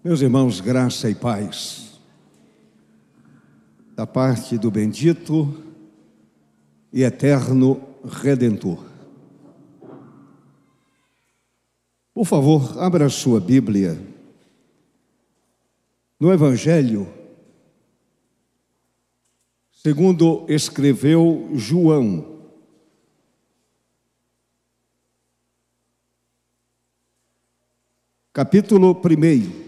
Meus irmãos, graça e paz, da parte do bendito e eterno Redentor. Por favor, abra a sua Bíblia no Evangelho segundo escreveu João. Capítulo 1.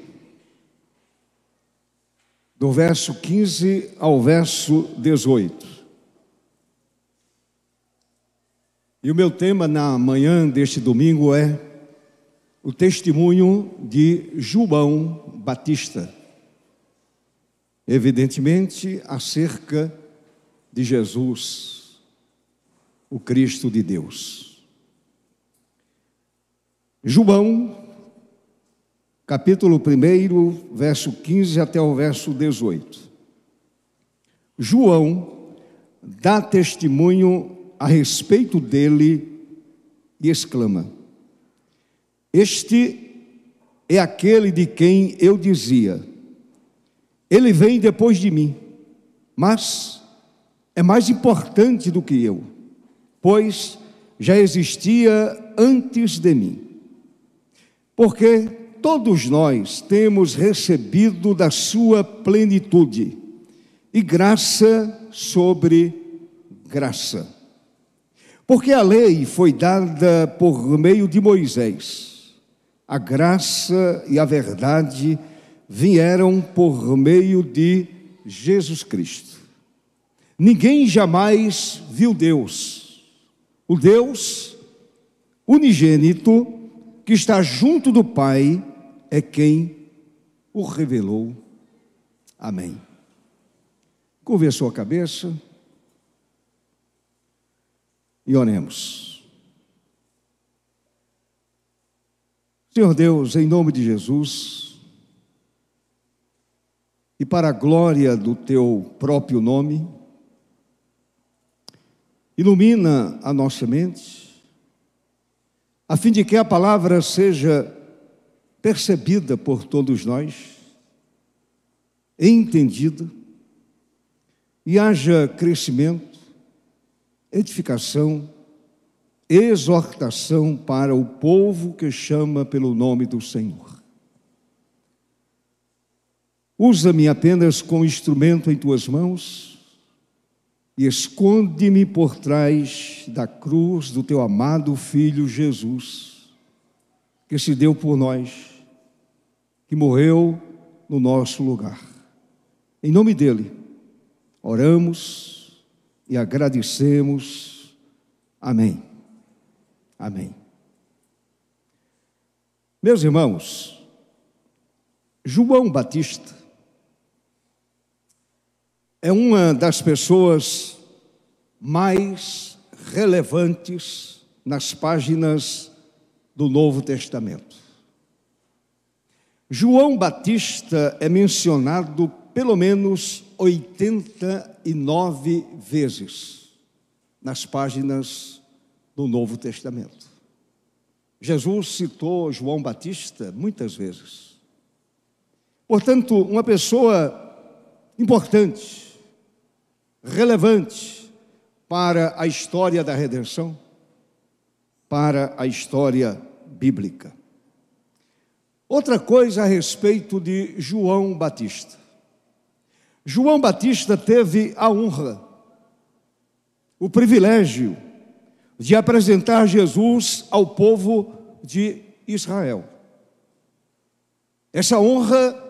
Do verso 15 ao verso 18. E o meu tema na manhã deste domingo é o testemunho de João Batista. Evidentemente, acerca de Jesus, o Cristo de Deus. João, capítulo 1, verso 15 até o verso 18. João dá testemunho a respeito dele e exclama: Este é aquele de quem eu dizia, ele vem depois de mim, mas é mais importante do que eu, pois já existia antes de mim. Porque todos nós temos recebido da sua plenitude, e graça sobre graça. Porque a lei foi dada por meio de Moisés, a graça e a verdade vieram por meio de Jesus Cristo. Ninguém jamais viu Deus, o Deus unigênito, que está junto do Pai, é quem o revelou. Amém. Curve a sua cabeça e oremos. Senhor Deus, em nome de Jesus, e para a glória do Teu próprio nome, ilumina a nossa mente, a fim de que a palavra seja percebida por todos nós, entendida, e haja crescimento, edificação, exortação para o povo que chama pelo nome do Senhor. Usa-me apenas como instrumento em Tuas mãos, e esconde-me por trás da cruz do Teu amado Filho Jesus, que se deu por nós, que morreu no nosso lugar. Em nome dEle, oramos e agradecemos. Amém. Amém. Meus irmãos, João Batista é uma das pessoas mais relevantes nas páginas do Novo Testamento. João Batista é mencionado pelo menos 89 vezes nas páginas do Novo Testamento. Jesus citou João Batista muitas vezes. Portanto, uma pessoa importante, relevante para a história da redenção, para a história bíblica. Outra coisa a respeito de João Batista. João Batista teve a honra, o privilégio de apresentar Jesus ao povo de Israel. Essa honra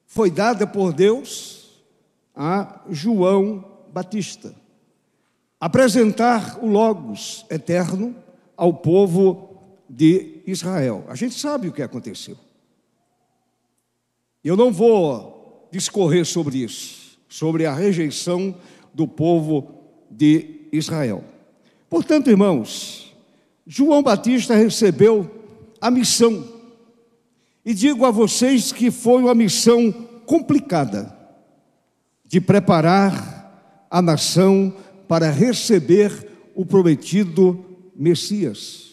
foi dada por Deus a João Batista, apresentar o Logos eterno ao povo de Israel. A gente sabe o que aconteceu. Eu não vou discorrer sobre isso, sobre a rejeição do povo de Israel. Portanto, irmãos, João Batista recebeu a missão, e digo a vocês que foi uma missão complicada, de preparar a nação para receber o prometido Messias.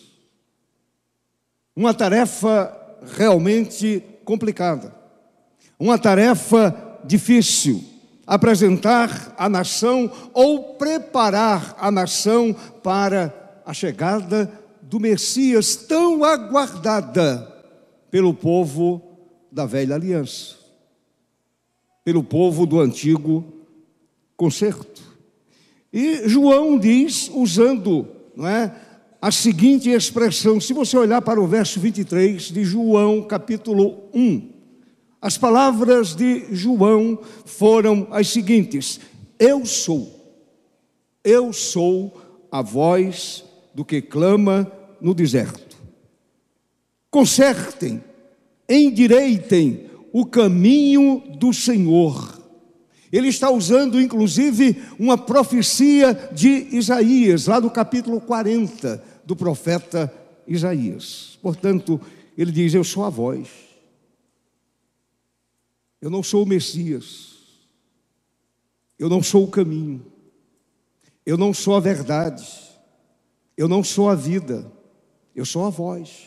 Uma tarefa realmente complicada, uma tarefa difícil: apresentar a nação ou preparar a nação para a chegada do Messias, tão aguardada pelo povo da velha aliança, pelo povo do antigo concerto. E João diz, usando, não é, a seguinte expressão, se você olhar para o verso 23 de João, capítulo 1, as palavras de João foram as seguintes: eu sou a voz do que clama no deserto. Consertem, endireitem o caminho do Senhor. Ele está usando, inclusive, uma profecia de Isaías, lá do capítulo 40 do profeta Isaías. Portanto, ele diz: eu sou a voz. Eu não sou o Messias. Eu não sou o caminho. Eu não sou a verdade. Eu não sou a vida. Eu sou a voz.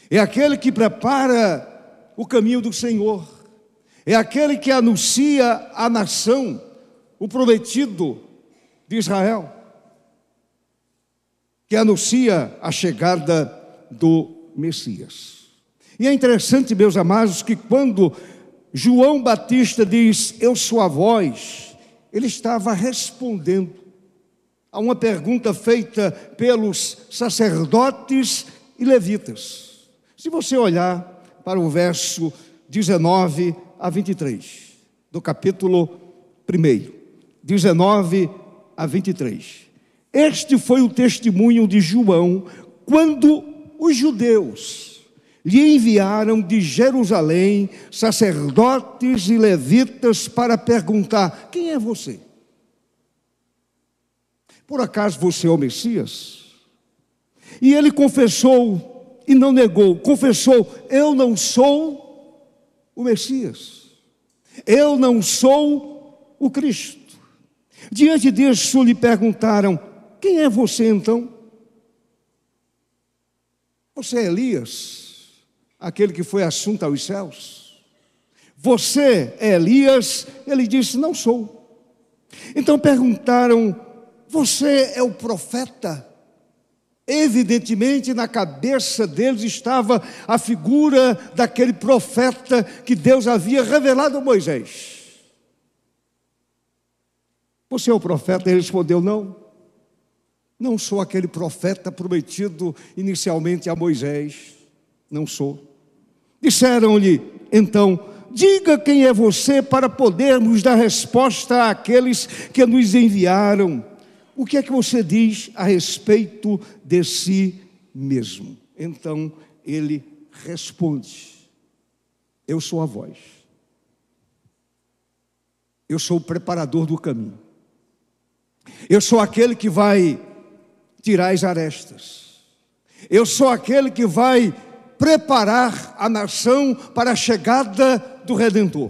É aquele que prepara o caminho do Senhor. É aquele que anuncia à nação o prometido de Israel, que anuncia a chegada do Messias. E é interessante, meus amados, que quando João Batista diz: eu sou a voz, ele estava respondendo a uma pergunta feita pelos sacerdotes e levitas. Se você olhar para o verso 19 a 23, do capítulo 1, 19 a 23. Este foi o testemunho de João quando os judeus lhe enviaram de Jerusalém sacerdotes e levitas para perguntar: quem é você? Por acaso você é o Messias? E ele confessou e não negou, confessou: eu não sou o Messias, eu não sou o Cristo. Diante disso lhe perguntaram: quem é você então? Você é Elias, aquele que foi assunto aos céus? Você é Elias? Ele disse: não sou. Então perguntaram: você é o profeta? Evidentemente, na cabeça deles estava a figura daquele profeta que Deus havia revelado a Moisés. Você é o profeta? Ele respondeu: não, não sou aquele profeta prometido inicialmente a Moisés, não sou. Disseram-lhe então: diga quem é você para podermos dar resposta àqueles que nos enviaram. O que é que você diz a respeito de si mesmo? Então ele responde: eu sou a voz. Eu sou o preparador do caminho. Eu sou aquele que vai tirar as arestas. Eu sou aquele que vai preparar a nação para a chegada do Redentor,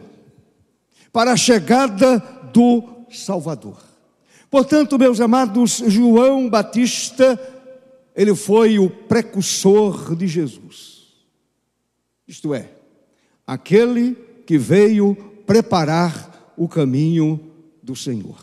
para a chegada do Salvador. Portanto, meus amados, João Batista, ele foi o precursor de Jesus. Isto é, aquele que veio preparar o caminho do Senhor.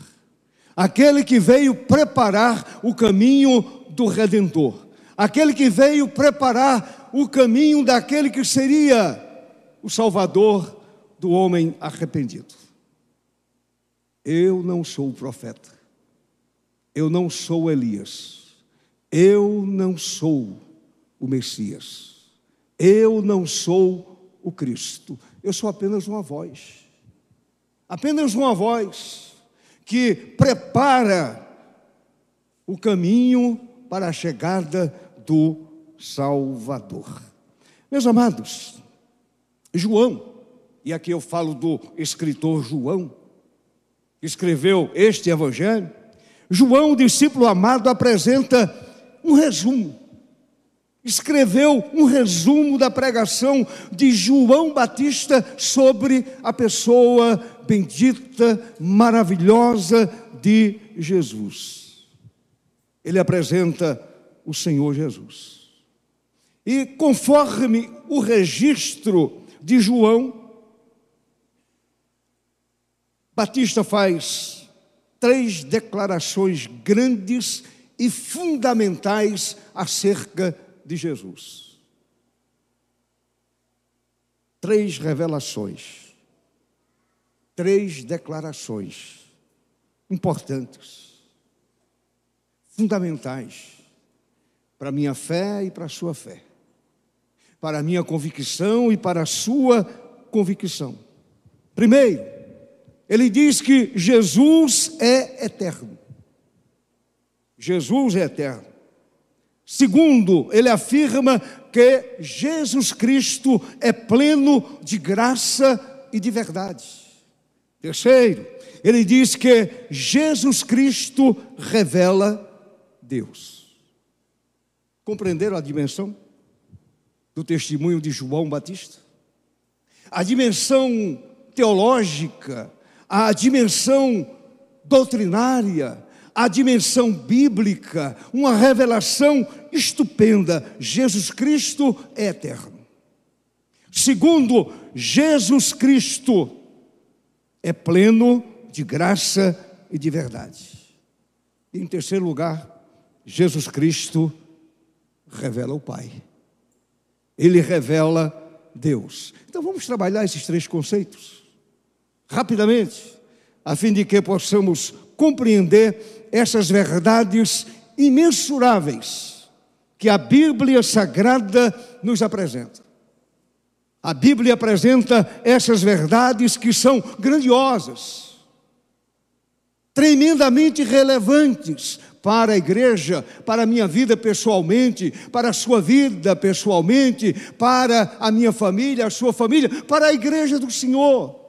Aquele que veio preparar o caminho do Redentor. Aquele que veio preparar o caminho daquele que seria o Salvador do homem arrependido. Eu não sou o profeta. Eu não sou Elias, eu não sou o Messias, eu não sou o Cristo, eu sou apenas uma voz que prepara o caminho para a chegada do Salvador. Meus amados, João, e aqui eu falo do escritor João, que escreveu este evangelho. João, o discípulo amado, apresenta um resumo. Escreveu um resumo da pregação de João Batista sobre a pessoa bendita, maravilhosa de Jesus. Ele apresenta o Senhor Jesus. E conforme o registro de João, Batista faz 3 declarações grandes e fundamentais acerca de Jesus. 3 revelações, 3 declarações importantes, fundamentais para a minha fé e para a sua fé, para a minha convicção e para a sua convicção. Primeiro, ele diz que Jesus é eterno. Jesus é eterno. Segundo, ele afirma que Jesus Cristo é pleno de graça e de verdade. Terceiro, ele diz que Jesus Cristo revela Deus. Compreenderam a dimensão do testemunho de João Batista? A dimensão teológica, a dimensão doutrinária, a dimensão bíblica, uma revelação estupenda. Jesus Cristo é eterno. Segundo, Jesus Cristo é pleno de graça e de verdade. E em terceiro lugar, Jesus Cristo revela o Pai. Ele revela Deus. Então vamos trabalhar esses 3 conceitos rapidamente, a fim de que possamos compreender essas verdades imensuráveis que a Bíblia Sagrada nos apresenta. A Bíblia apresenta essas verdades que são grandiosas, tremendamente relevantes para a igreja, para a minha vida pessoalmente, para a sua vida pessoalmente, para a minha família, a sua família, para a igreja do Senhor,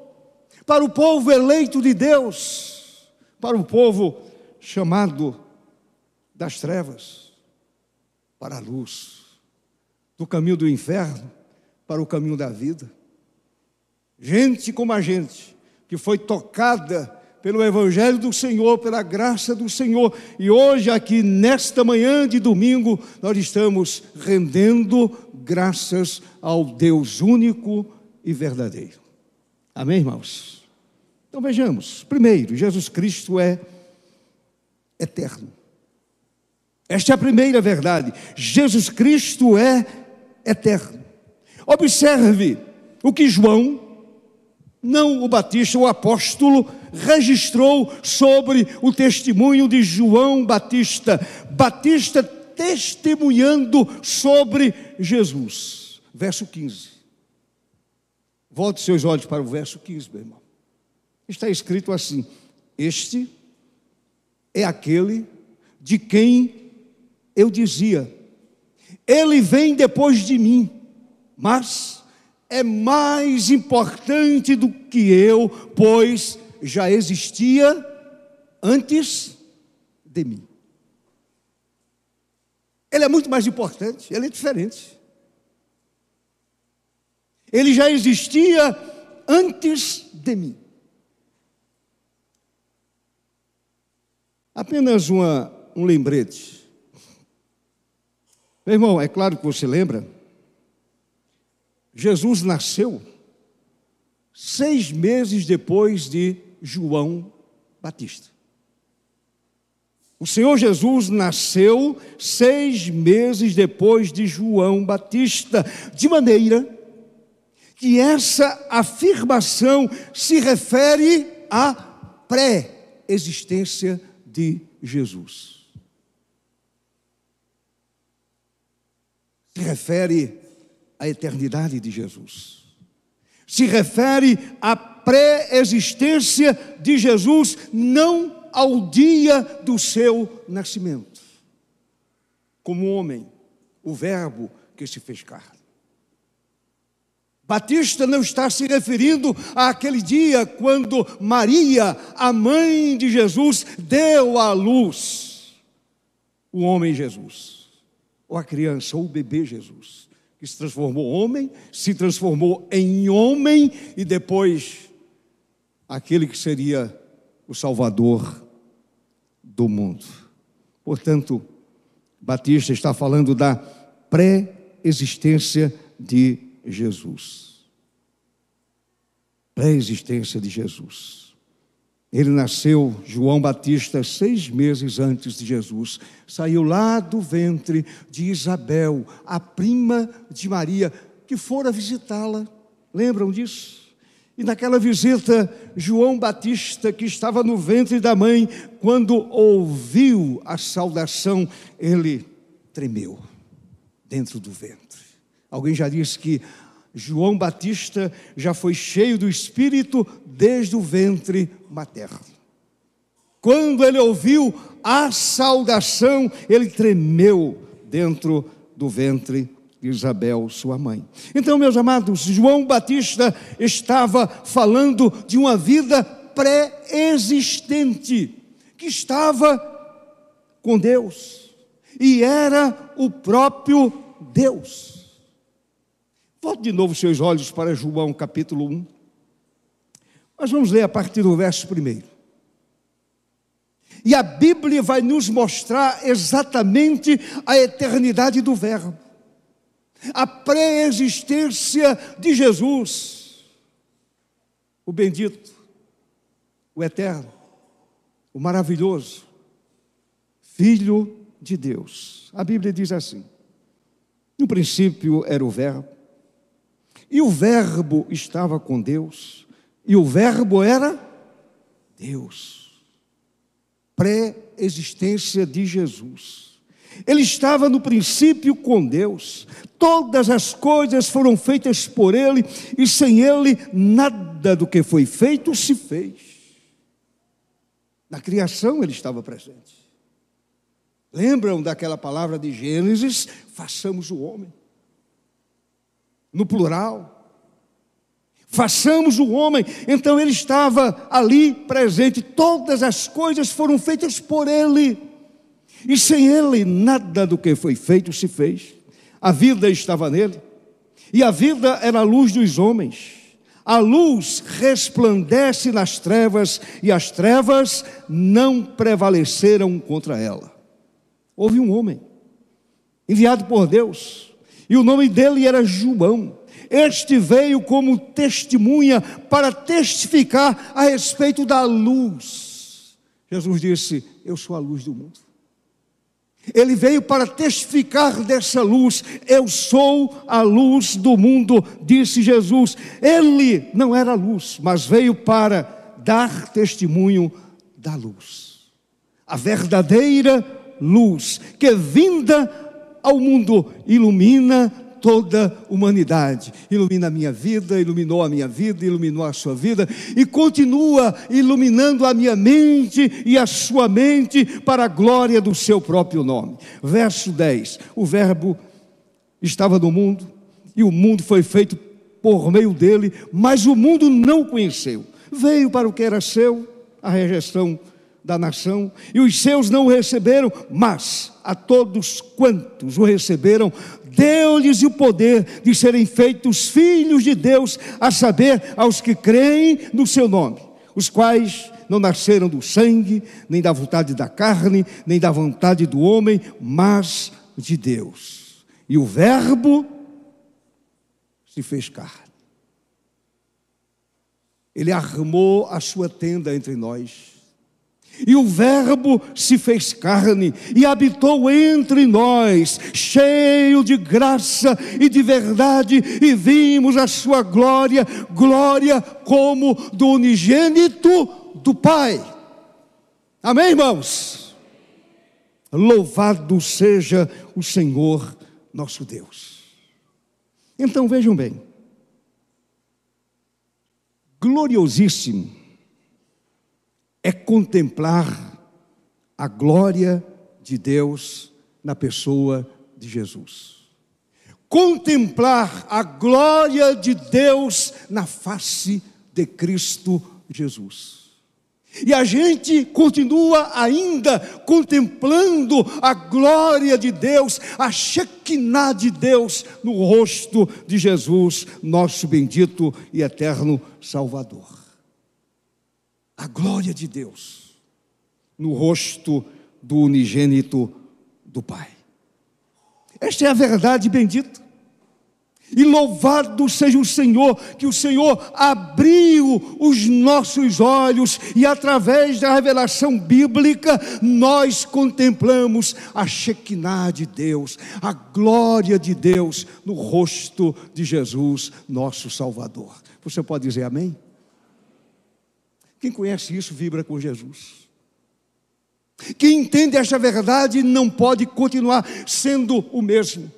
para o povo eleito de Deus, para o povo chamado das trevas para a luz, do caminho do inferno para o caminho da vida. Gente como a gente, que foi tocada pelo Evangelho do Senhor, pela graça do Senhor, e hoje aqui nesta manhã de domingo, nós estamos rendendo graças ao Deus único e verdadeiro. Amém, irmãos? Então vejamos, primeiro, Jesus Cristo é eterno. Esta é a primeira verdade. Jesus Cristo é eterno. Observe o que João, não o Batista, o apóstolo, registrou sobre o testemunho de João Batista. Batista testemunhando sobre Jesus. Verso 15. Volte seus olhos para o verso 15, meu irmão. Está escrito assim: este é aquele de quem eu dizia, ele vem depois de mim, mas é mais importante do que eu, pois já existia antes de mim. Ele é muito mais importante, ele é diferente. Ele já existia antes de mim. Apenas um lembrete. Meu irmão, é claro que você lembra, Jesus nasceu 6 meses depois de João Batista. O Senhor Jesus nasceu 6 meses depois de João Batista, de maneira que essa afirmação se refere à pré-existência de Jesus. Se refere à eternidade de Jesus. Se refere à pré-existência de Jesus, não ao dia do seu nascimento. Como homem, o Verbo que se fez carne. Batista não está se referindo àquele dia quando Maria, a mãe de Jesus, deu à luz o homem Jesus, ou a criança, ou o bebê Jesus, que se transformou homem, se transformou em homem e depois aquele que seria o Salvador do mundo. Portanto, Batista está falando da pré-existência de Jesus. pré-existência de Jesus. Ele nasceu, João Batista, 6 meses antes de Jesus. Saiu lá do ventre de Isabel, a prima de Maria, que fora visitá-la. Lembram disso? E naquela visita, João Batista, que estava no ventre da mãe, quando ouviu a saudação, ele tremeu dentro do ventre. Alguém já disse que João Batista já foi cheio do Espírito desde o ventre materno. Quando ele ouviu a saudação, ele tremeu dentro do ventre de Isabel, sua mãe. Então, meus amados, João Batista estava falando de uma vida pré-existente, que estava com Deus, e era o próprio Deus. Volte de novo seus olhos para João capítulo 1. Nós vamos ler a partir do verso 1. E a Bíblia vai nos mostrar exatamente a eternidade do Verbo, a pré-existência de Jesus, o bendito, o eterno, o maravilhoso, Filho de Deus. A Bíblia diz assim: no princípio era o Verbo, e o Verbo estava com Deus, e o Verbo era Deus. Pré-existência de Jesus. Ele estava no princípio com Deus. Todas as coisas foram feitas por Ele, e sem Ele nada do que foi feito se fez. Na criação Ele estava presente. Lembram daquela palavra de Gênesis? Façamos o homem. No plural, façamos o homem. Então ele estava ali presente, todas as coisas foram feitas por ele, e sem ele nada do que foi feito se fez. A vida estava nele, e a vida era a luz dos homens. A luz resplandece nas trevas, e as trevas não prevaleceram contra ela. Houve um homem enviado por Deus, e o nome dele era João. Este veio como testemunha para testificar a respeito da luz. Jesus disse: eu sou a luz do mundo. Ele veio para testificar dessa luz. Eu sou a luz do mundo, disse Jesus. Ele não era luz, mas veio para dar testemunho da luz. A verdadeira luz, que vinda ao mundo, ilumina toda a humanidade. Ilumina a minha vida, iluminou a minha vida, iluminou a sua vida, e continua iluminando a minha mente e a sua mente para a glória do seu próprio nome. Verso 10: o Verbo estava no mundo, e o mundo foi feito por meio dele, mas o mundo não o conheceu. Veio para o que era seu, a rejeição da nação, e os seus não o receberam, mas a todos quantos o receberam, deu-lhes o poder de serem feitos filhos de Deus, a saber, aos que creem no seu nome, os quais não nasceram do sangue, nem da vontade da carne, nem da vontade do homem, mas de Deus. E o Verbo se fez carne. Ele armou a sua tenda entre nós. E o Verbo se fez carne e habitou entre nós, cheio de graça e de verdade, e vimos a sua glória, glória como do unigênito do Pai. Amém, irmãos? Louvado seja o Senhor nosso Deus. Então vejam bem, gloriosíssimo é contemplar a glória de Deus na pessoa de Jesus. Contemplar a glória de Deus na face de Cristo Jesus. E a gente continua ainda contemplando a glória de Deus, a Shekinah de Deus no rosto de Jesus, nosso bendito e eterno Salvador. A glória de Deus no rosto do unigênito do Pai. Esta é a verdade bendita. E louvado seja o Senhor, que o Senhor abriu abriu os nossos olhos e através da revelação bíblica nós contemplamos a Shekinah de Deus, a glória de Deus no rosto de Jesus, nosso Salvador. Você pode dizer amém? Quem conhece isso vibra com Jesus. Quem entende esta verdade não pode continuar sendo o mesmo.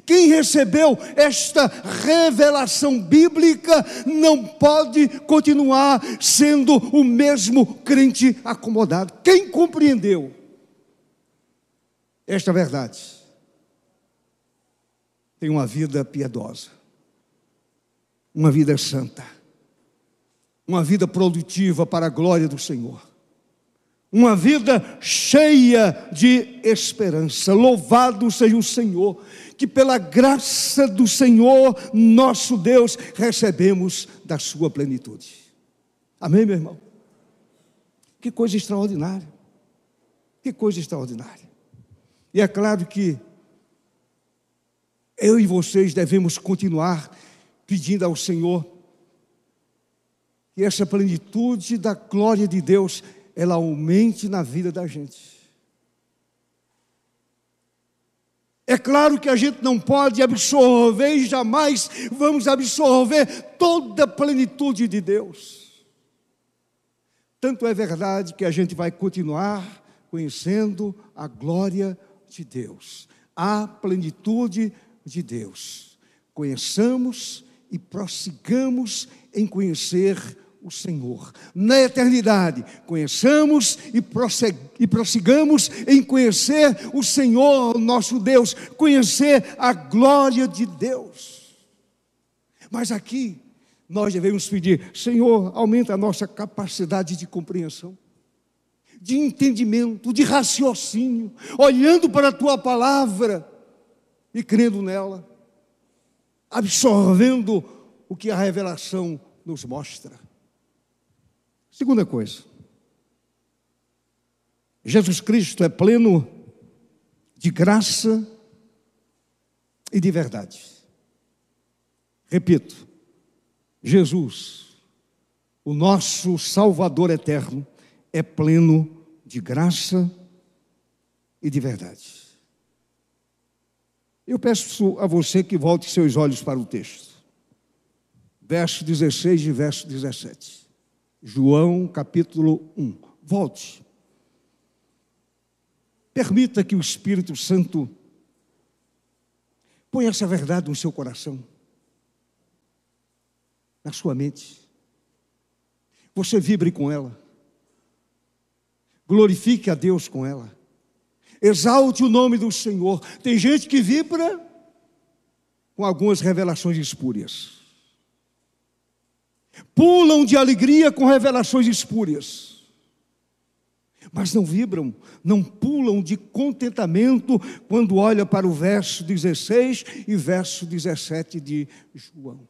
Quem recebeu esta revelação bíblica não pode continuar sendo o mesmo crente acomodado. Quem compreendeu esta verdade tem uma vida piedosa, uma vida santa, uma vida produtiva para a glória do Senhor, uma vida cheia de esperança. Louvado seja o Senhor, que pela graça do Senhor, nosso Deus, recebemos da sua plenitude. Amém, meu irmão? Que coisa extraordinária. Que coisa extraordinária. E é claro que eu e vocês devemos continuar pedindo ao Senhor que essa plenitude da glória de Deus, ela aumente na vida da gente. É claro que a gente não pode absorver e jamais vamos absorver toda a plenitude de Deus. Tanto é verdade que a gente vai continuar conhecendo a glória de Deus, a plenitude de Deus. Conheçamos e prossigamos em conhecer o Senhor. Na eternidade, conheçamos e prossigamos em conhecer o Senhor, nosso Deus, conhecer a glória de Deus. Mas aqui, nós devemos pedir: Senhor, aumenta a nossa capacidade de compreensão, de entendimento, de raciocínio, olhando para a Tua palavra e crendo nela, absorvendo o que a revelação nos mostra. Segunda coisa, Jesus Cristo é pleno de graça e de verdade. Repito, Jesus, o nosso Salvador eterno, é pleno de graça e de verdade. Eu peço a você que volte seus olhos para o texto. Verso 16 e verso 17. João capítulo 1. Volte. Permita que o Espírito Santo ponha essa verdade no seu coração, na sua mente. Você vibre com ela. Glorifique a Deus com ela. Exalte o nome do Senhor. Tem gente que vibra com algumas revelações espúrias. Pulam de alegria com revelações espúrias. Mas não vibram, não pulam de contentamento quando olha para o verso 16 e verso 17 de João.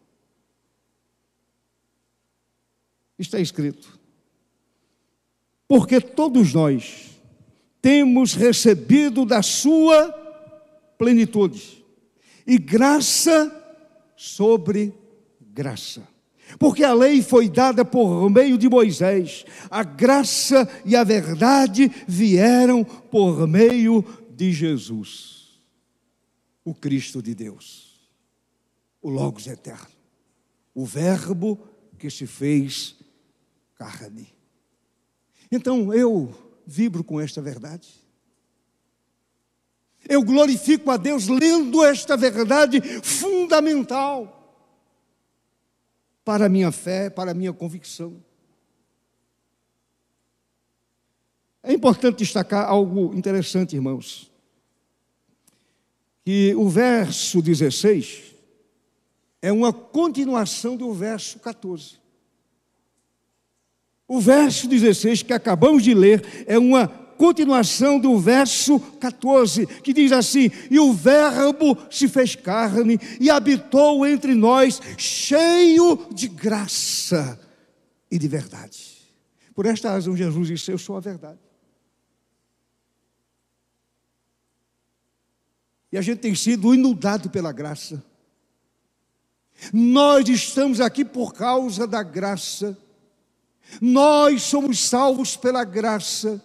Está escrito: porque todos nós temos recebido da sua plenitude, e graça sobre graça. Porque a lei foi dada por meio de Moisés, a graça e a verdade vieram por meio de Jesus, o Cristo de Deus, o Logos eterno, o Verbo que se fez carne. Então eu vibro com esta verdade. Eu glorifico a Deus lendo esta verdade fundamental para a minha fé, para a minha convicção. É importante destacar algo interessante, irmãos, que o verso 16 é uma continuação do verso 14. O verso 16 que acabamos de ler é uma continuação do verso 14, que diz assim: e o Verbo se fez carne e habitou entre nós, cheio de graça e de verdade. Por esta razão Jesus disse: eu sou a verdade. E a gente tem sido inundado pela graça. Nós estamos aqui por causa da graça. Nós somos salvos pela graça.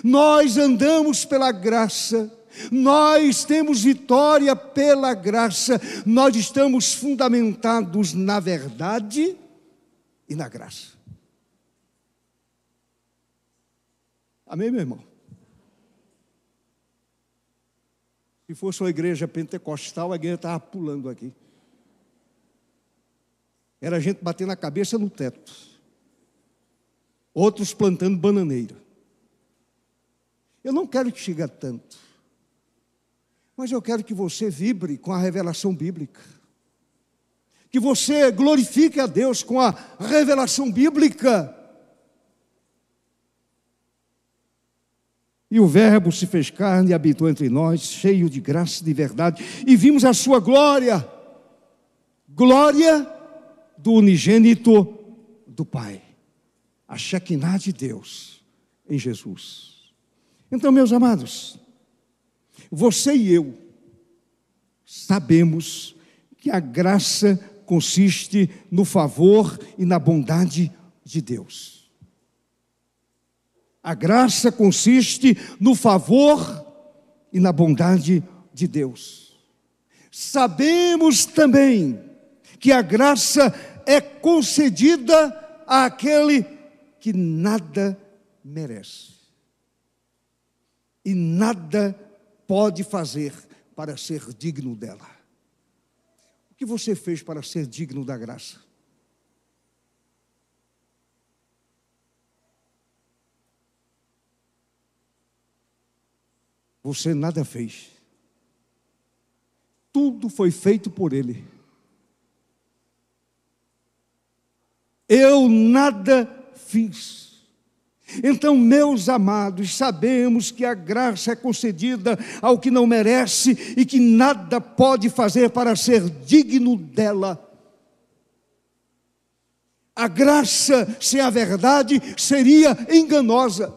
Nós andamos pela graça. Nós temos vitória pela graça. Nós estamos fundamentados na verdade e na graça. Amém, meu irmão? Se fosse uma igreja pentecostal, a igreja estava pulando aqui. Era gente batendo a cabeça no teto. Outros plantando bananeira. Eu não quero que chegue a tanto. Mas eu quero que você vibre com a revelação bíblica. Que você glorifique a Deus com a revelação bíblica. E o Verbo se fez carne e habitou entre nós, cheio de graça e de verdade. E vimos a sua glória. Glória do unigênito do Pai. A Shekinah de Deus em Jesus. Então, meus amados, você e eu sabemos que a graça consiste no favor e na bondade de Deus. A graça consiste no favor e na bondade de Deus. Sabemos também que a graça é concedida àquele que nada merece. E nada pode fazer para ser digno dela. O que você fez para ser digno da graça? Você nada fez. Tudo foi feito por Ele. Eu nada fiz. Então, meus amados, sabemos que a graça é concedida ao que não merece e que nada pode fazer para ser digno dela. A graça sem a verdade seria enganosa.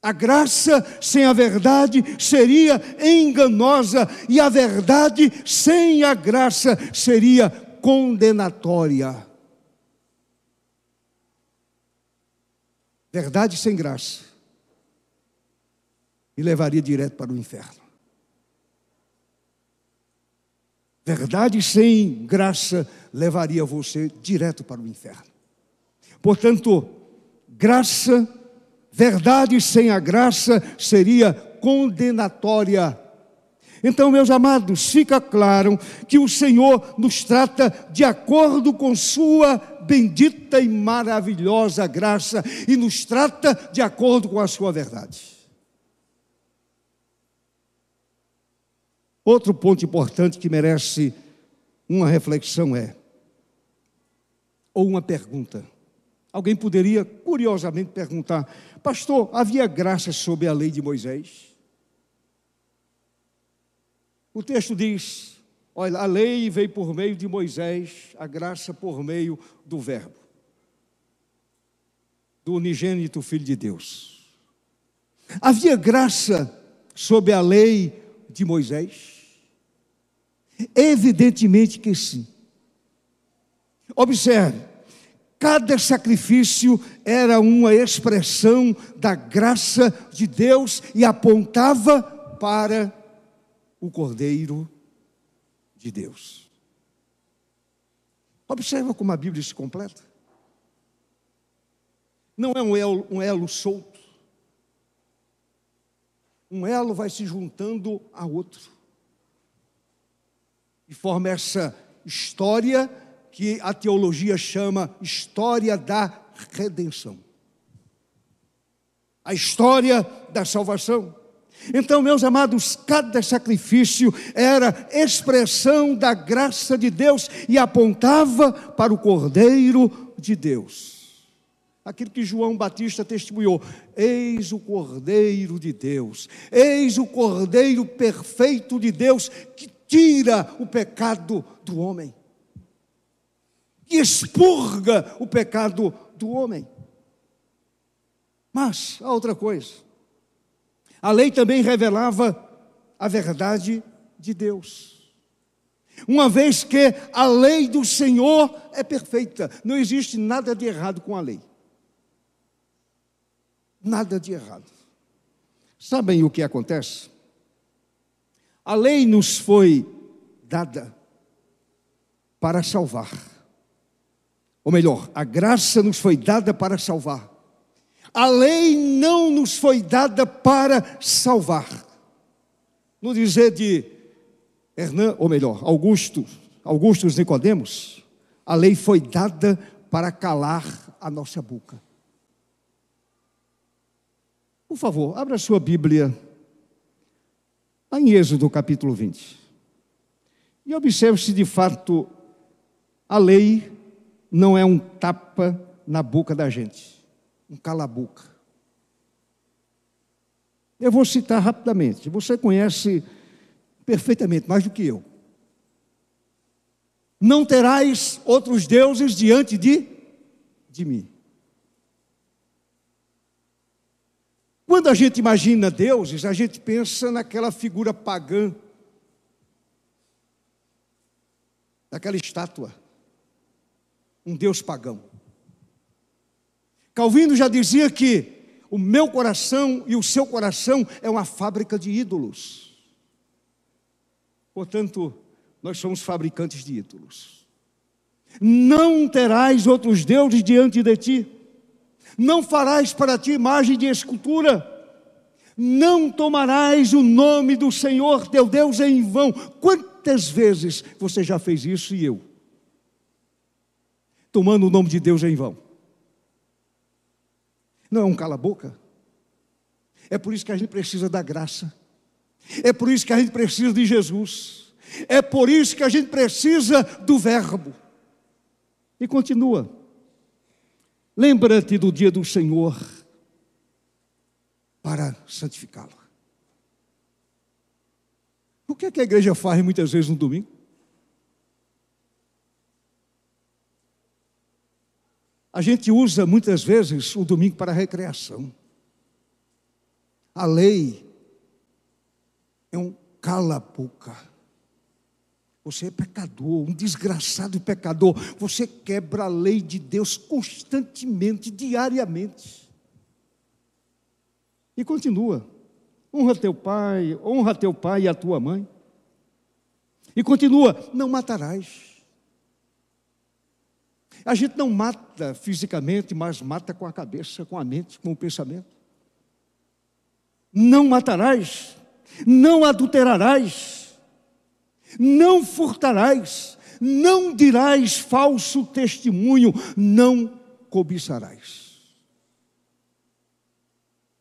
A graça sem a verdade seria enganosa e a verdade sem a graça seria condenatória. Verdade sem graça me levaria direto para o inferno. Verdade sem graça levaria você direto para o inferno. Portanto, verdade sem a graça seria condenatória. Então, meus amados, fica claro que o Senhor nos trata de acordo com sua bendita e maravilhosa graça e nos trata de acordo com a sua verdade. Outro ponto importante que merece uma reflexão ou uma pergunta. Alguém poderia, curiosamente, perguntar: pastor, havia graça sob a lei de Moisés? O texto diz: olha, a lei veio por meio de Moisés, a graça por meio do Verbo, do unigênito Filho de Deus. Havia graça sob a lei de Moisés? Evidentemente que sim. Observe, cada sacrifício era uma expressão da graça de Deus e apontava para o Cordeiro de Deus. Observa como a Bíblia se completa. Não é um elo solto. Um elo vai se juntando a outro. E forma essa história que a teologia chama história da redenção. A história da salvação. Então, meus amados, cada sacrifício era expressão da graça de Deus e apontava para o Cordeiro de Deus. Aquilo que João Batista testemunhou: eis o Cordeiro de Deus, eis o Cordeiro perfeito de Deus que tira o pecado do homem, que expurga o pecado do homem. Mas, há outra coisa. A lei também revelava a verdade de Deus. uma vez que a lei do Senhor é perfeita. Não existe nada de errado com a lei. Nada de errado. Sabem o que acontece? A lei nos foi dada para salvar. Ou melhor, a graça nos foi dada para salvar. A lei não nos foi dada para salvar. No dizer de Hernán, ou melhor, Augustus Nicodemos, a lei foi dada para calar a nossa boca. Por favor, abra sua Bíblia lá em Êxodo capítulo 20. E observe se de fato a lei não é um tapa na boca da gente, um cala-boca. Eu vou citar rapidamente, você conhece perfeitamente, mais do que eu. Não terás outros deuses diante de mim. Quando a gente imagina deuses, a gente pensa naquela figura pagã, daquela estátua, um deus pagão. Calvino já dizia que o meu coração e o seu coração é uma fábrica de ídolos. Portanto, nós somos fabricantes de ídolos. Não terás outros deuses diante de ti. Não farás para ti imagem de escultura. Não tomarás o nome do Senhor teu Deus em vão. Quantas vezes você já fez isso e eu? Tomando o nome de Deus em vão. Não é um cala-boca? É por isso que a gente precisa da graça. É por isso que a gente precisa de Jesus. É por isso que a gente precisa do Verbo. E continua. Lembra-te do dia do Senhor para santificá-lo. O que é que a igreja faz muitas vezes no domingo? A gente usa muitas vezes o domingo para recreação. A lei é um cala-boca. Você é pecador, um desgraçado pecador. Você quebra a lei de Deus constantemente, diariamente. E continua. Honra teu pai e a tua mãe. E continua, não matarás. A gente não mata fisicamente, mas mata com a cabeça, com a mente, com o pensamento. Não matarás, não adulterarás, não furtarás, não dirás falso testemunho, não cobiçarás.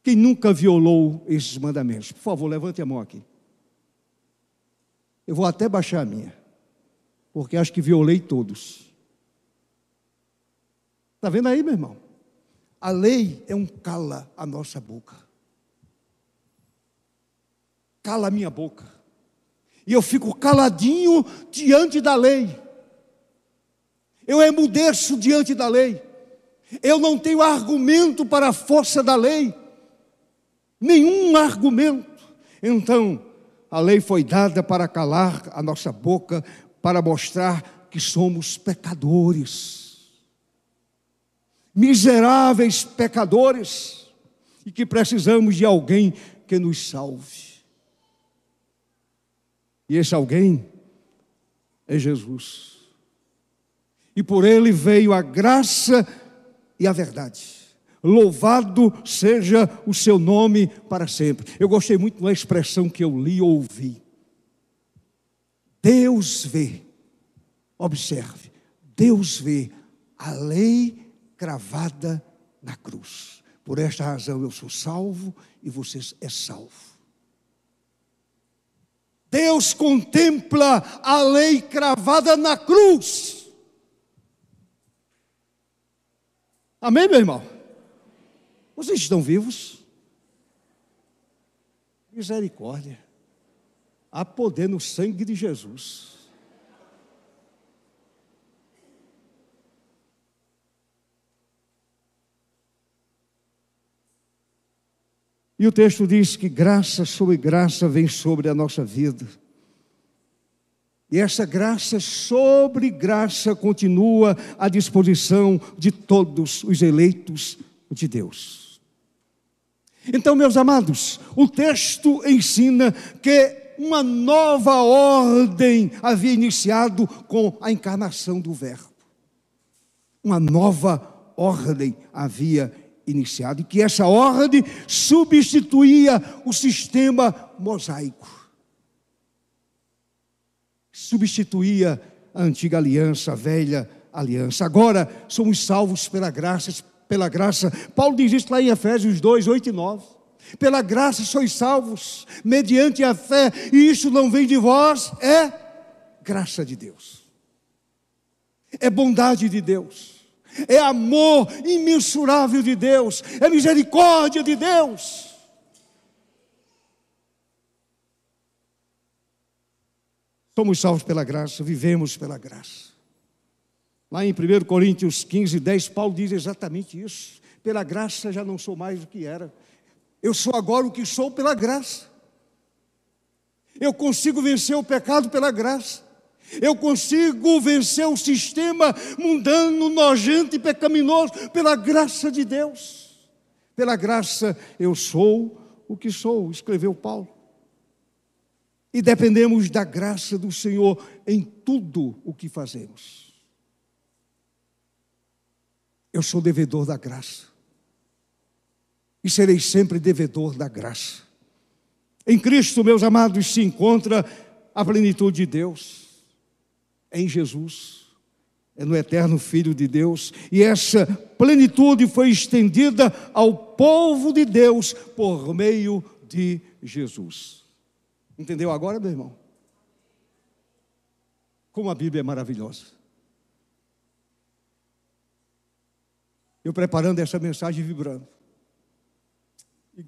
Quem nunca violou esses mandamentos? Por favor, levante a mão aqui. Eu vou até baixar a minha, porque acho que violei todos. Está vendo aí, meu irmão? A lei é um cala a nossa boca. Cala a minha boca. E eu fico caladinho diante da lei. Eu emudeço diante da lei. Eu não tenho argumento para a força da lei. Nenhum argumento. Então, a lei foi dada para calar a nossa boca, para mostrar que somos pecadores. Miseráveis pecadores, e que precisamos de alguém que nos salve. E esse alguém é Jesus. E por ele veio a graça e a verdade. Louvado seja o seu nome para sempre. Eu gostei muito da expressão que eu li e ouvi. Deus vê, observe, Deus vê a lei cravada na cruz. Por esta razão eu sou salvo e você é salvo. Deus contempla a lei cravada na cruz. Amém, meu irmão? Vocês estão vivos? Misericórdia. Há poder no sangue de Jesus. E o texto diz que graça sobre graça vem sobre a nossa vida. E essa graça sobre graça continua à disposição de todos os eleitos de Deus. Então, meus amados, o texto ensina que uma nova ordem havia iniciado com a encarnação do Verbo. Uma nova ordem havia iniciado, e que essa ordem substituía o sistema mosaico. Substituía a antiga aliança, a velha aliança. Agora somos salvos pela graça. Paulo diz isso lá em Efésios 2, 8 e 9. Pela graça sois salvos, mediante a fé, e isso não vem de vós, é graça de Deus. É bondade de Deus. É amor imensurável de Deus. É misericórdia de Deus. Somos salvos pela graça, vivemos pela graça. Lá em 1 Coríntios 15, 10, Paulo diz exatamente isso. Pela graça já não sou mais o que era. Eu sou agora o que sou pela graça. Eu consigo vencer o pecado pela graça. Eu consigo vencer o sistema mundano, nojento e pecaminoso pela graça de Deus. Pela graça eu sou o que sou, escreveu Paulo. E dependemos da graça do Senhor em tudo o que fazemos. Eu sou devedor da graça. E serei sempre devedor da graça. Em Cristo, meus amados, se encontra a plenitude de Deus. É em Jesus. É no eterno Filho de Deus. E essa plenitude foi estendida ao povo de Deus por meio de Jesus. Entendeu agora, meu irmão? Como a Bíblia é maravilhosa. Eu preparando essa mensagem, vibrando. E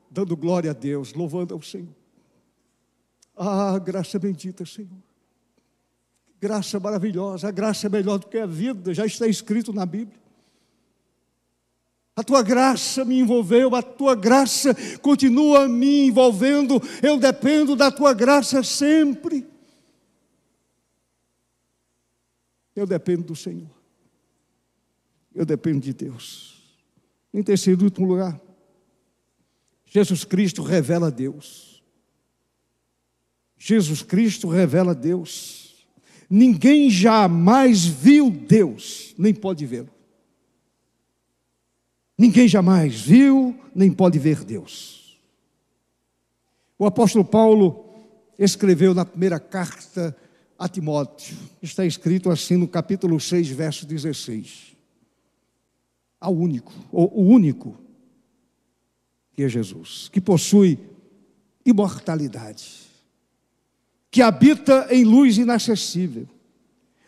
dando glória a Deus, louvando ao Senhor. Ah, graça bendita, Senhor. Graça maravilhosa. A graça é melhor do que a vida. Já está escrito na Bíblia. A tua graça me envolveu, a tua graça continua me envolvendo. Eu dependo da tua graça sempre. Eu dependo do Senhor. Eu dependo de Deus. Em terceiro e último lugar, Jesus Cristo revela Deus. Jesus Cristo revela Deus. Ninguém jamais viu Deus, nem pode vê-lo. Ninguém jamais viu, nem pode ver Deus. O apóstolo Paulo escreveu na primeira carta a Timóteo, está escrito assim no capítulo 6, verso 16. O único, que é Jesus, que possui imortalidade, que habita em luz inacessível,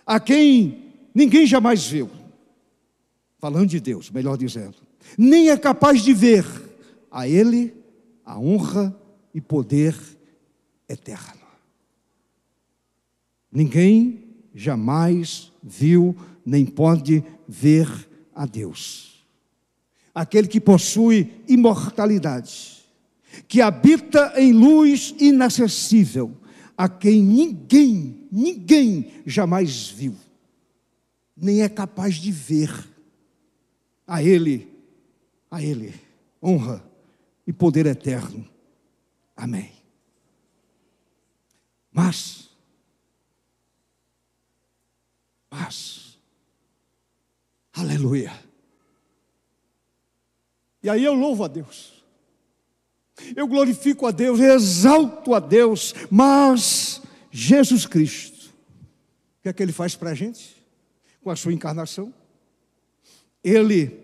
a quem ninguém jamais viu, falando de Deus, melhor dizendo, nem é capaz de ver, a Ele a honra e poder eterno. Ninguém jamais viu, nem pode ver a Deus. Aquele que possui imortalidade, que habita em luz inacessível, a quem ninguém jamais viu, nem é capaz de ver. A Ele, honra e poder eterno. Amém. Mas, aleluia. E aí eu louvo a Deus, eu glorifico a Deus, eu exalto a Deus, mas Jesus Cristo, o que é que Ele faz para a gente? Com a sua encarnação, Ele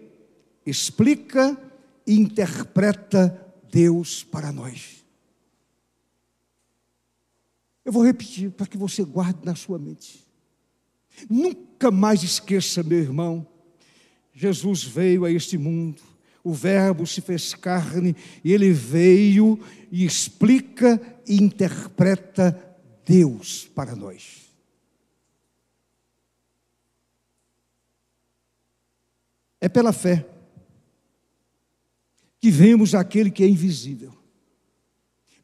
explica e interpreta Deus para nós. Eu vou repetir para que você guarde na sua mente. Nunca mais esqueça, meu irmão, Jesus veio a este mundo, o Verbo se fez carne, e Ele veio e explica e interpreta Deus para nós. É pela fé que vemos aquele que é invisível.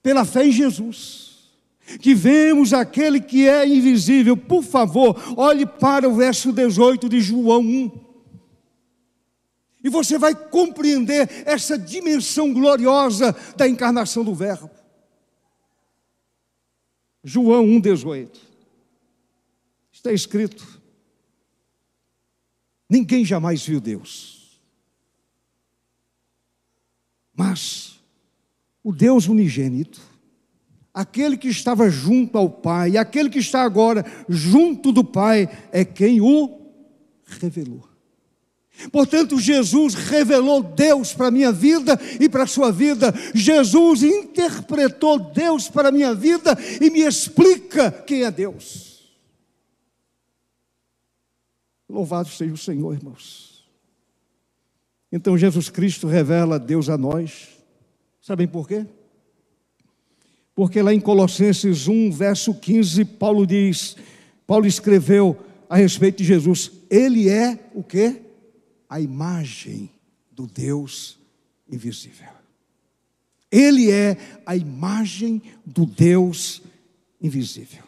Pela fé em Jesus, que vemos aquele que é invisível. Por favor, olhe para o verso 18 de João 1. E você vai compreender essa dimensão gloriosa da encarnação do Verbo. João 1,18. Está escrito: ninguém jamais viu Deus, mas o Deus unigênito, aquele que estava junto ao Pai, aquele que está agora junto do Pai, é quem o revelou. Portanto, Jesus revelou Deus para a minha vida e para a sua vida. Jesus interpretou Deus para a minha vida e me explica quem é Deus. Louvado seja o Senhor, irmãos. Então Jesus Cristo revela Deus a nós. Sabem por quê? Porque lá em Colossenses 1, verso 15, Paulo escreveu a respeito de Jesus: Ele é o quê? A imagem do Deus invisível. Ele é a imagem do Deus invisível.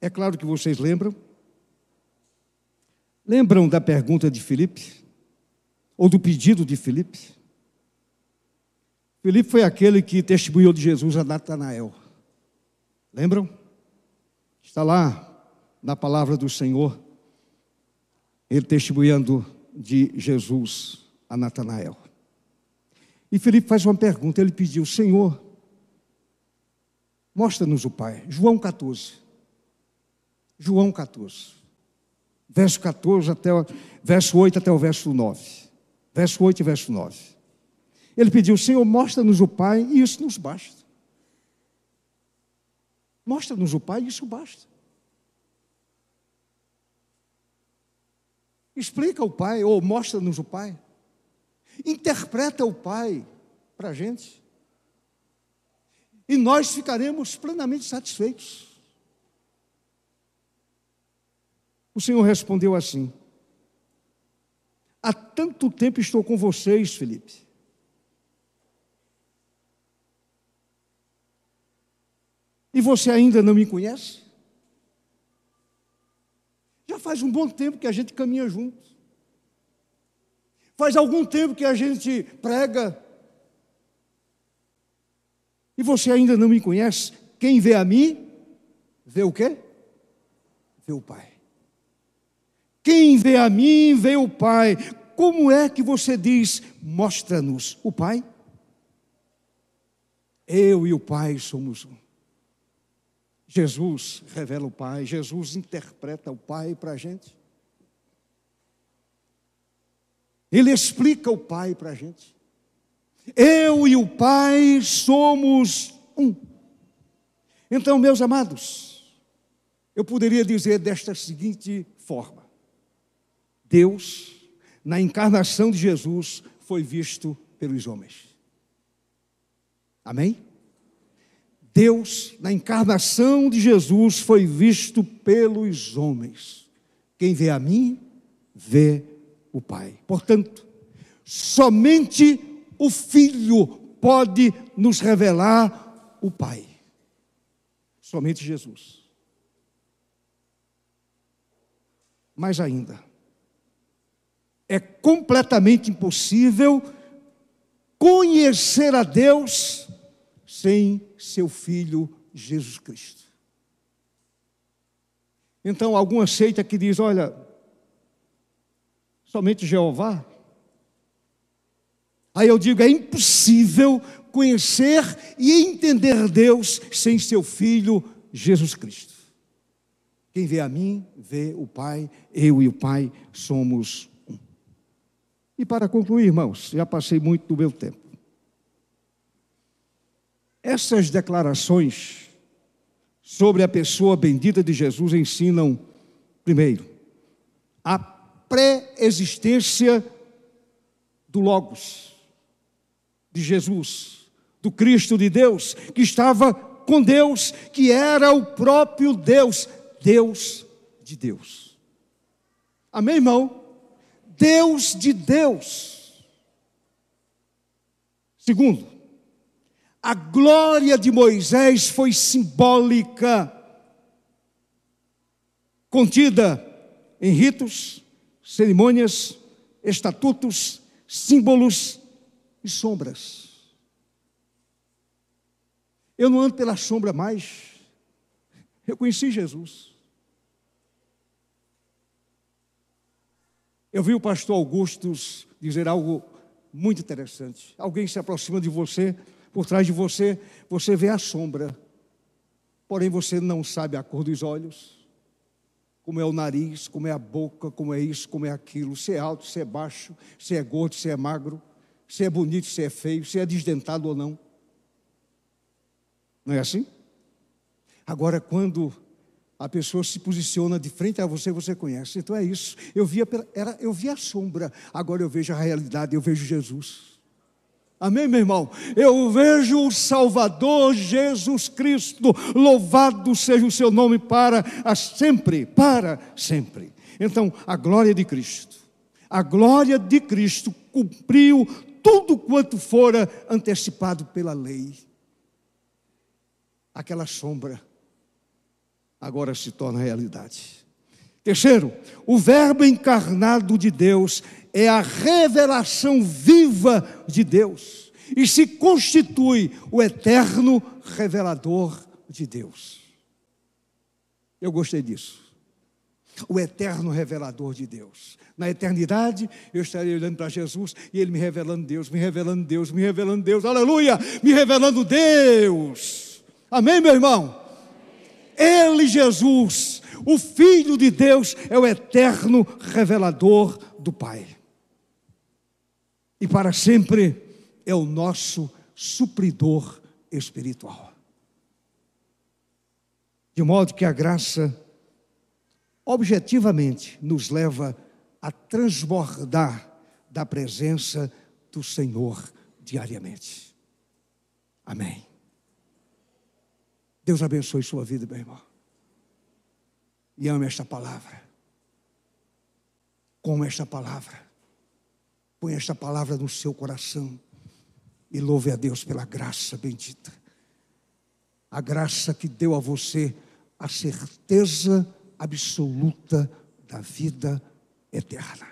É claro que vocês lembram da pergunta de Filipe? Ou do pedido de Filipe? Filipe foi aquele que testemunhou de Jesus a Natanael. Lembram? Está lá na palavra do Senhor, ele testemunhando de Jesus a Natanael. E Filipe faz uma pergunta, ele pediu: Senhor, mostra-nos o Pai. João 14, verso 14 até verso 8 até o verso 9. Verso 8 e verso 9. Ele pediu: Senhor, mostra-nos o Pai, e isso nos basta. Mostra-nos o Pai, e isso basta. Explica o Pai, ou mostra-nos o Pai. Interpreta o Pai para a gente. E nós ficaremos plenamente satisfeitos. O Senhor respondeu assim: há tanto tempo estou com vocês, Filipe. E você ainda não me conhece? Já faz um bom tempo que a gente caminha juntos. Faz algum tempo que a gente prega. E você ainda não me conhece? Quem vê a mim, vê o quê? Vê o Pai. Quem vê a mim, vê o Pai. Como é que você diz: mostra-nos o Pai? Eu e o Pai somos um. Jesus revela o Pai, Jesus interpreta o Pai para a gente. Ele explica o Pai para a gente. Eu e o Pai somos um. Então, meus amados, eu poderia dizer desta seguinte forma: Deus, na encarnação de Jesus, foi visto pelos homens. Amém? Deus, na encarnação de Jesus, foi visto pelos homens. Quem vê a mim, vê o Pai. Portanto, somente o Filho pode nos revelar o Pai. Somente Jesus. Mais ainda, é completamente impossível conhecer a Deus sem seu Filho Jesus Cristo. Então, alguma seita que diz: olha, somente Jeová. Aí eu digo: é impossível conhecer e entender Deus sem seu Filho Jesus Cristo. Quem vê a mim, vê o Pai. Eu e o Pai somos um. E para concluir, irmãos, já passei muito do meu tempo. Essas declarações sobre a pessoa bendita de Jesus ensinam, primeiro, a pré-existência do Logos, de Jesus, do Cristo de Deus, que estava com Deus, que era o próprio Deus, Deus de Deus. Amém, irmão? Deus de Deus. Segundo, a glória de Moisés foi simbólica, contida em ritos, cerimônias, estatutos, símbolos e sombras. Eu não ando pela sombra mais, eu conheci Jesus. Eu vi o pastor Augustus dizer algo muito interessante. Alguém se aproxima de você, por trás de você, você vê a sombra, porém você não sabe a cor dos olhos, como é o nariz, como é a boca, como é isso, como é aquilo, se é alto, se é baixo, se é gordo, se é magro, se é bonito, se é feio, se é desdentado ou não. Não é assim? Agora, quando a pessoa se posiciona de frente a você, você conhece. Então é isso. Eu via a sombra, agora eu vejo a realidade, eu vejo Jesus. Amém, meu irmão? Eu vejo o Salvador Jesus Cristo, louvado seja o seu nome para sempre, para sempre. Então, a glória de Cristo cumpriu tudo quanto fora antecipado pela lei. Aquela sombra agora se torna realidade. Terceiro, o Verbo encarnado de Deus é a revelação viva de Deus e se constitui o eterno revelador de Deus. Eu gostei disso. O eterno revelador de Deus. Na eternidade, eu estarei olhando para Jesus e Ele me revelando Deus, me revelando Deus, me revelando Deus, aleluia, me revelando Deus. Amém, meu irmão? Ele, Jesus, o Filho de Deus, é o eterno revelador do Pai. E para sempre é o nosso supridor espiritual. De modo que a graça, objetivamente, nos leva a transbordar da presença do Senhor diariamente. Amém. Deus abençoe sua vida, meu irmão. E ame esta palavra. Come esta palavra. Põe esta palavra no seu coração. E louve a Deus pela graça bendita. A graça que deu a você a certeza absoluta da vida eterna.